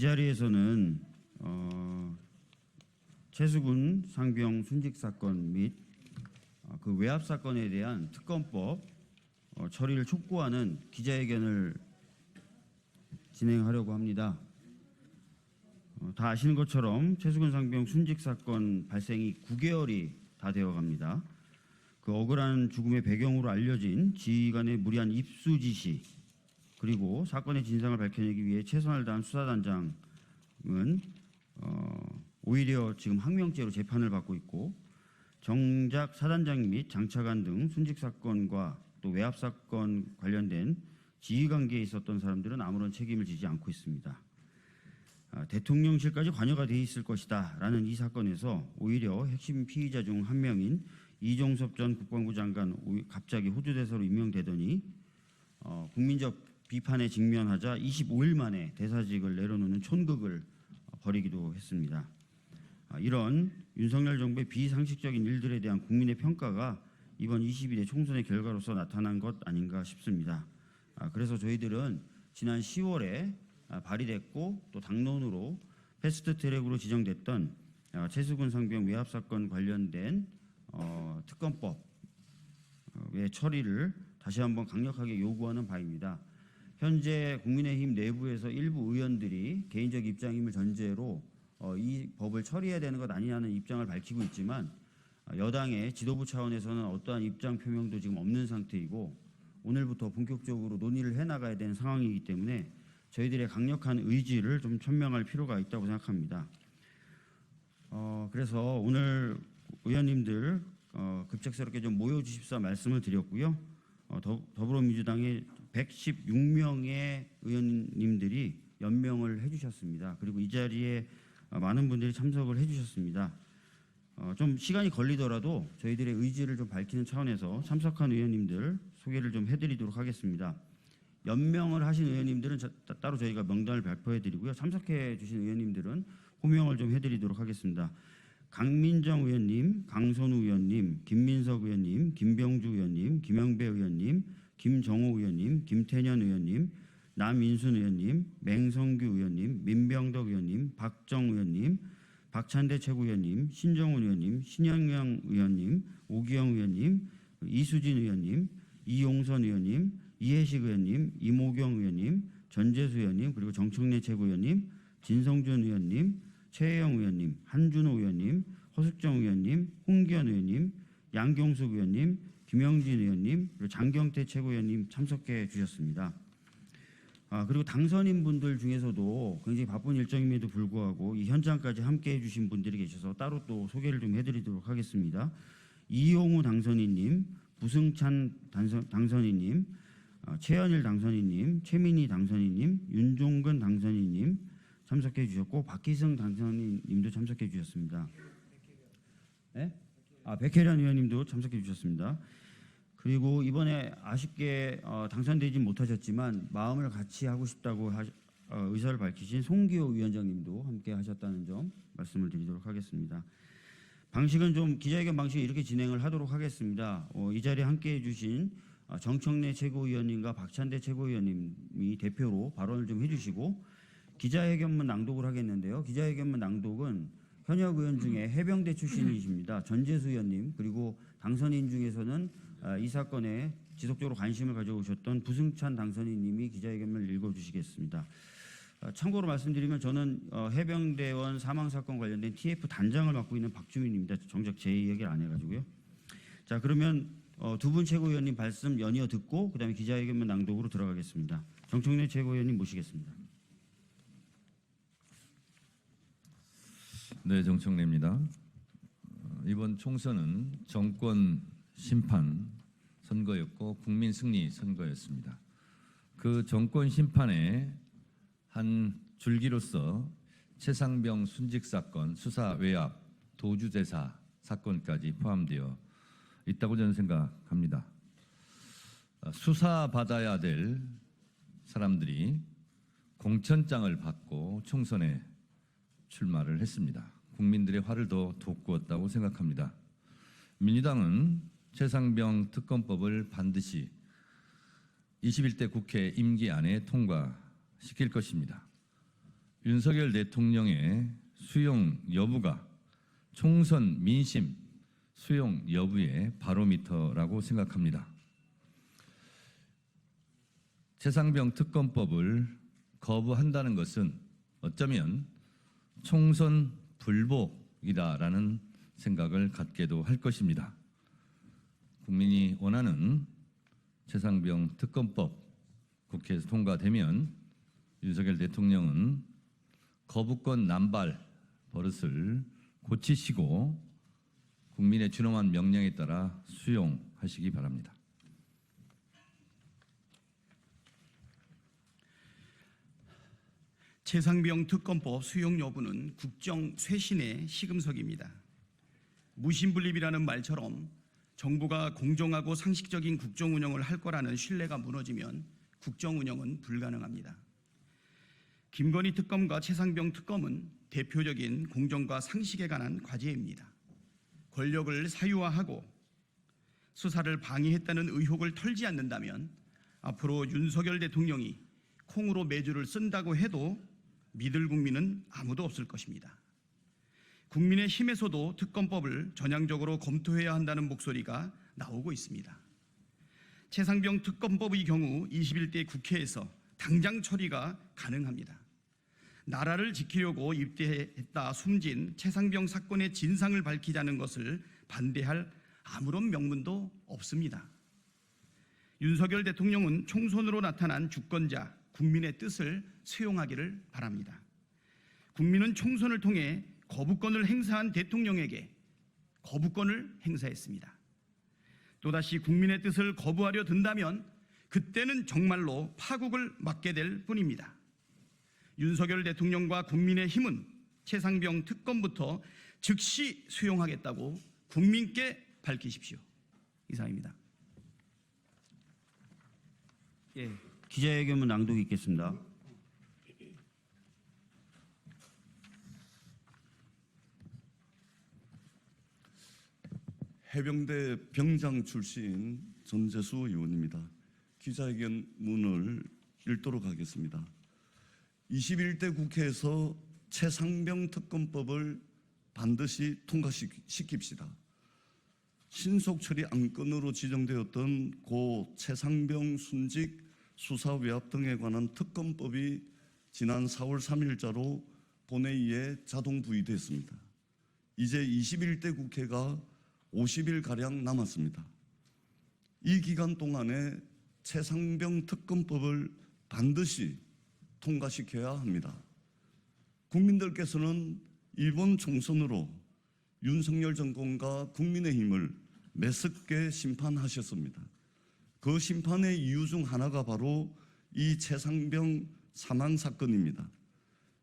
자리에서는 최수근 상병 순직 사건 및 그 외압 사건에 대한 특검법 처리를 촉구하는 기자회견을 진행하려고 합니다. 다 아시는 것처럼 최수근 상병 순직 사건 발생이 9개월이 다 되어갑니다. 그 억울한 죽음의 배경으로 알려진 지휘관의 무리한 입수 지시, 그리고 사건의 진상을 밝혀내기 위해 최선을 다한 수사단장은 오히려 지금 항명죄로 재판을 받고 있고, 정작 사단장 및 장차관 등 순직 사건과 또 외압 사건 관련된 지휘 관계에 있었던 사람들은 아무런 책임을 지지 않고 있습니다. 대통령실까지 관여가 돼 있을 것이다 라는 이 사건에서 오히려 핵심 피의자 중 한 명인 이종섭 전 국방부 장관 갑자기 호주대사로 임명되더니 국민적 비판에 직면하자 25일 만에 대사직을 내려놓는 촌극을 벌이기도 했습니다. 이런 윤석열 정부의 비상식적인 일들에 대한 국민의 평가가 이번 22대 총선의 결과로서 나타난 것 아닌가 싶습니다. 그래서 저희들은 지난 10월에 발의됐고 또 당론으로 패스트트랙으로 지정됐던 최수근 상병 외압 사건 관련된 특검법의 처리를 다시 한번 강력하게 요구하는 바입니다. 현재 국민의힘 내부에서 일부 의원들이 개인적 입장임을 전제로 이 법을 처리해야 되는 것 아니냐는 입장을 밝히고 있지만, 여당의 지도부 차원에서는 어떠한 입장 표명도 지금 없는 상태이고 오늘부터 본격적으로 논의를 해나가야 되는 상황이기 때문에 저희들의 강력한 의지를 좀 천명할 필요가 있다고 생각합니다. 그래서 오늘 의원님들 급작스럽게 좀 모여주십사 말씀을 드렸고요. 더불어민주당의 116명의 의원님들이 연명을 해주셨습니다. 그리고 이 자리에 많은 분들이 참석을 해주셨습니다. 좀 시간이 걸리더라도 저희들의 의지를 좀 밝히는 차원에서 참석한 의원님들 소개를 좀 해드리도록 하겠습니다. 연명을 하신 의원님들은 따로 저희가 명단을 발표해드리고요. 참석해 주신 의원님들은 호명을 좀 해드리도록 하겠습니다. 강민정 의원님, 강선우 의원님, 김민석 의원님, 김병주 의원님, 김영배 의원님, 김정호 의원님, 김태년 의원님, 남인순 의원님, 맹성규 의원님, 민병덕 의원님, 박정 의원님, 박찬대 최고위원님, 신정훈 의원님, 신영영 의원님, 오기영 의원님, 이수진 의원님, 이용선 의원님, 이해식 의원님, 이모경 의원님, 전재수 의원님, 그리고 정청래 최고위원님, 진성준 의원님, 최혜영 의원님, 한준호 의원님, 허숙정 의원님, 홍기현 의원님, 양경숙 의원님, 김영진 의원님, 그리고 장경태 최고위원님 참석해 주셨습니다. 그리고 당선인 분들 중에서도 굉장히 바쁜 일정임에도 불구하고 이 현장까지 함께해 주신 분들이 계셔서 따로 또 소개를 좀 해드리도록 하겠습니다. 이용우 당선인님, 부승찬 당선인님, 최현일 당선인님, 최민희 당선인님, 윤종근 당선인님 참석해 주셨고, 박희승 당선인님도 참석해 주셨습니다. 네? 백혜련 의원님도 참석해 주셨습니다. 그리고 이번에 아쉽게 당선되지 못하셨지만 마음을 같이 하고 싶다고 의사를 밝히신 송기호 위원장님도 함께 하셨다는 점 말씀을 드리도록 하겠습니다. 방식은 좀 기자회견 방식을 이렇게 진행을 하도록 하겠습니다. 이 자리에 함께해 주신 정청래 최고위원님과 박찬대 최고위원님이 대표로 발언을 좀 해주시고, 기자회견문 낭독을 하겠는데요. 기자회견문 낭독은 현역 의원 중에 해병대 출신이십니다. 전재수 의원님, 그리고 당선인 중에서는 이 사건에 지속적으로 관심을 가져오셨던 부승찬 당선인님이 기자회견을 읽어주시겠습니다. 참고로 말씀드리면 저는 해병대원 사망사건 관련된 TF 단장을 맡고 있는 박주민입니다. 정작 제 얘기를 안 해가지고요. 자, 그러면 두 분 최고위원님 말씀 연이어 듣고 그다음에 기자회견문 낭독으로 들어가겠습니다. 정청래 최고위원님 모시겠습니다. 네, 정청래입니다. 이번 총선은 정권 심판 선거였고 국민 승리 선거였습니다. 그 정권 심판의 한 줄기로서 최상병 순직 사건, 수사 외압, 도주대사 사건까지 포함되어 있다고 저는 생각합니다. 수사받아야 될 사람들이 공천장을 받고 총선에 출마를 했습니다. 국민들의 화를 더 돋구었다고 생각합니다. 민주당은 최상병 특검법을 반드시 21대 국회 임기 안에 통과시킬 것입니다. 윤석열 대통령의 수용 여부가 총선 민심 수용 여부의 바로미터라고 생각합니다. 최상병 특검법을 거부한다는 것은 어쩌면 총선 불복이다라는 생각을 갖게도 할 것입니다. 국민이 원하는 최상병 특검법 국회에서 통과되면 윤석열 대통령은 거부권 남발 버릇을 고치시고 국민의 준엄한 명령에 따라 수용하시기 바랍니다. 최상병 특검법 수용 여부는 국정 쇄신의 시금석입니다. 무신분립이라는 말처럼 정부가 공정하고 상식적인 국정 운영을 할 거라는 신뢰가 무너지면 국정 운영은 불가능합니다. 김건희 특검과 최상병 특검은 대표적인 공정과 상식에 관한 과제입니다. 권력을 사유화하고 수사를 방해했다는 의혹을 털지 않는다면 앞으로 윤석열 대통령이 콩으로 매주를 쓴다고 해도 믿을 국민은 아무도 없을 것입니다. 국민의 힘에서도 특검법을 전향적으로 검토해야 한다는 목소리가 나오고 있습니다. 최상병 특검법의 경우 21대 국회에서 당장 처리가 가능합니다. 나라를 지키려고 입대했다 숨진 최상병 사건의 진상을 밝히자는 것을 반대할 아무런 명분도 없습니다. 윤석열 대통령은 총선으로 나타난 주권자, 국민의 뜻을 수용하기를 바랍니다. 국민은 총선을 통해 거부권을 행사한 대통령에게 거부권을 행사했습니다. 또다시 국민의 뜻을 거부하려 든다면 그때는 정말로 파국을 맞게 될 뿐입니다. 윤석열 대통령과 국민의힘은 최상병 특검부터 즉시 수용하겠다고 국민께 밝히십시오. 이상입니다. 예, 기자회견문 낭독 있겠습니다. 해병대 병장 출신 전재수 의원입니다. 기자회견문을 읽도록 하겠습니다. 21대 국회에서 최상병 특검법을 반드시 통과시킵시다. 신속 처리 안건으로 지정되었던 고 최상병 순직 수사 외압 등에 관한 특검법이 지난 4월 3일자로 본회의에 자동 부의됐습니다. 이제 21대 국회가 50일가량 남았습니다. 이 기간 동안에 최상병 특검법을 반드시 통과시켜야 합니다. 국민들께서는 이번 총선으로 윤석열 정권과 국민의힘을 매섭게 심판하셨습니다. 그 심판의 이유 중 하나가 바로 이 최상병 사망 사건입니다.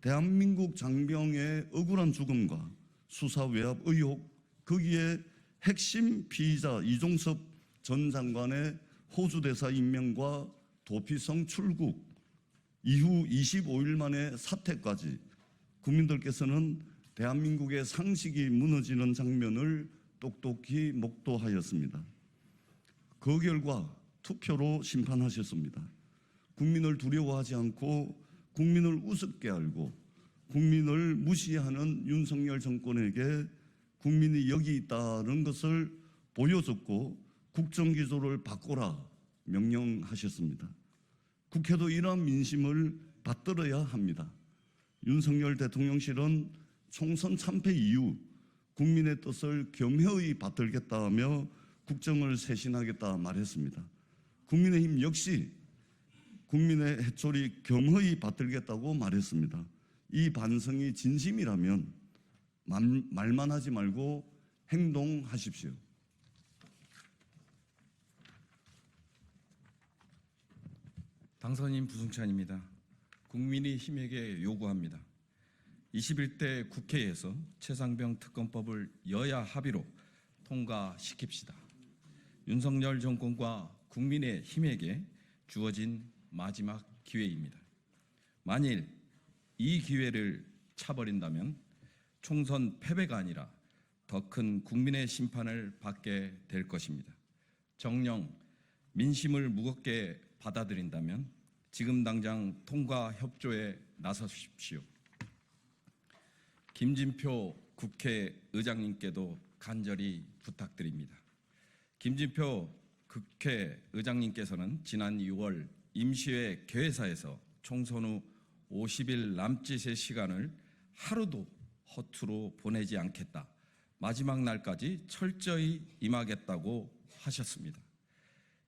대한민국 장병의 억울한 죽음과 수사 외압 의혹, 거기에 핵심 피의자 이종섭 전 장관의 호주 대사 임명과 도피성 출국 이후 25일 만에 사퇴까지 국민들께서는 대한민국의 상식이 무너지는 장면을 똑똑히 목도하였습니다. 그 결과 투표로 심판하셨습니다. 국민을 두려워하지 않고 국민을 우습게 알고 국민을 무시하는 윤석열 정권에게 국민이 여기 있다는 것을 보여줬고 국정기조를 바꾸라 명령하셨습니다. 국회도 이러한 민심을 받들어야 합니다. 윤석열 대통령실은 총선 참패 이후 국민의 뜻을 겸허히 받들겠다며 국정을 쇄신하겠다 말했습니다. 국민의힘 역시 국민의 해초리 겸허히 받들겠다고 말했습니다. 이 반성이 진심이라면 말만 하지 말고 행동하십시오. 당선인 부승찬입니다. 국민의힘에게 요구합니다. 21대 국회에서 최상병 특검법을 여야 합의로 통과시킵시다. 윤석열 정권과 국민의힘에게 주어진 마지막 기회입니다. 만일 이 기회를 차버린다면 총선 패배가 아니라 더 큰 국민의 심판을 받게 될 것입니다. 정녕 민심을 무겁게 받아들인다면 지금 당장 통과 협조에 나서십시오. 김진표 국회의장님께도 간절히 부탁드립니다. 김진표 국회의장님께서는 지난 6월 임시회 개회사에서 총선 후 50일 남짓의 시간을 하루도 허투루 보내지 않겠다. 마지막 날까지 철저히 임하겠다고 하셨습니다.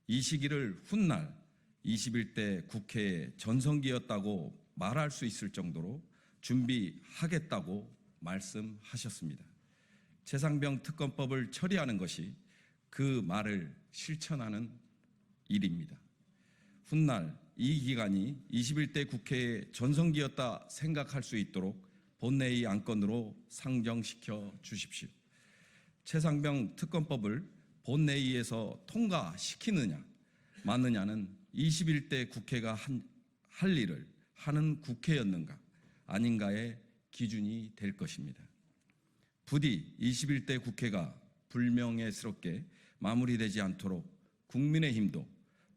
이 시기를 훗날 21대 국회의 전성기였다고 말할 수 있을 정도로 준비하겠다고 말씀하셨습니다. 최상병 특검법을 처리하는 것이 그 말을 실천하는 일입니다. 훗날 이 기간이 21대 국회의 전성기였다 생각할 수 있도록 본회의 안건으로 상정시켜 주십시오. 최상병 특검법을 본회의에서 통과시키느냐 마느냐는 21대 국회가 할 일을 하는 국회였는가 아닌가의 기준이 될 것입니다. 부디 21대 국회가 불명예스럽게 마무리되지 않도록 국민의힘도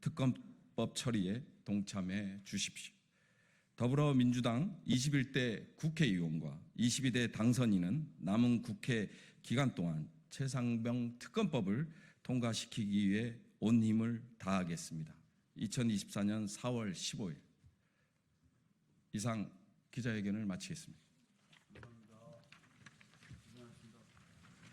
특검법 처리에 동참해 주십시오. 더불어민주당 21대 국회의원과 22대 당선인은 남은 국회 기간 동안 최상병 특검법을 통과시키기 위해 온 힘을 다하겠습니다. 2024년 4월 15일 이상 기자회견을 마치겠습니다.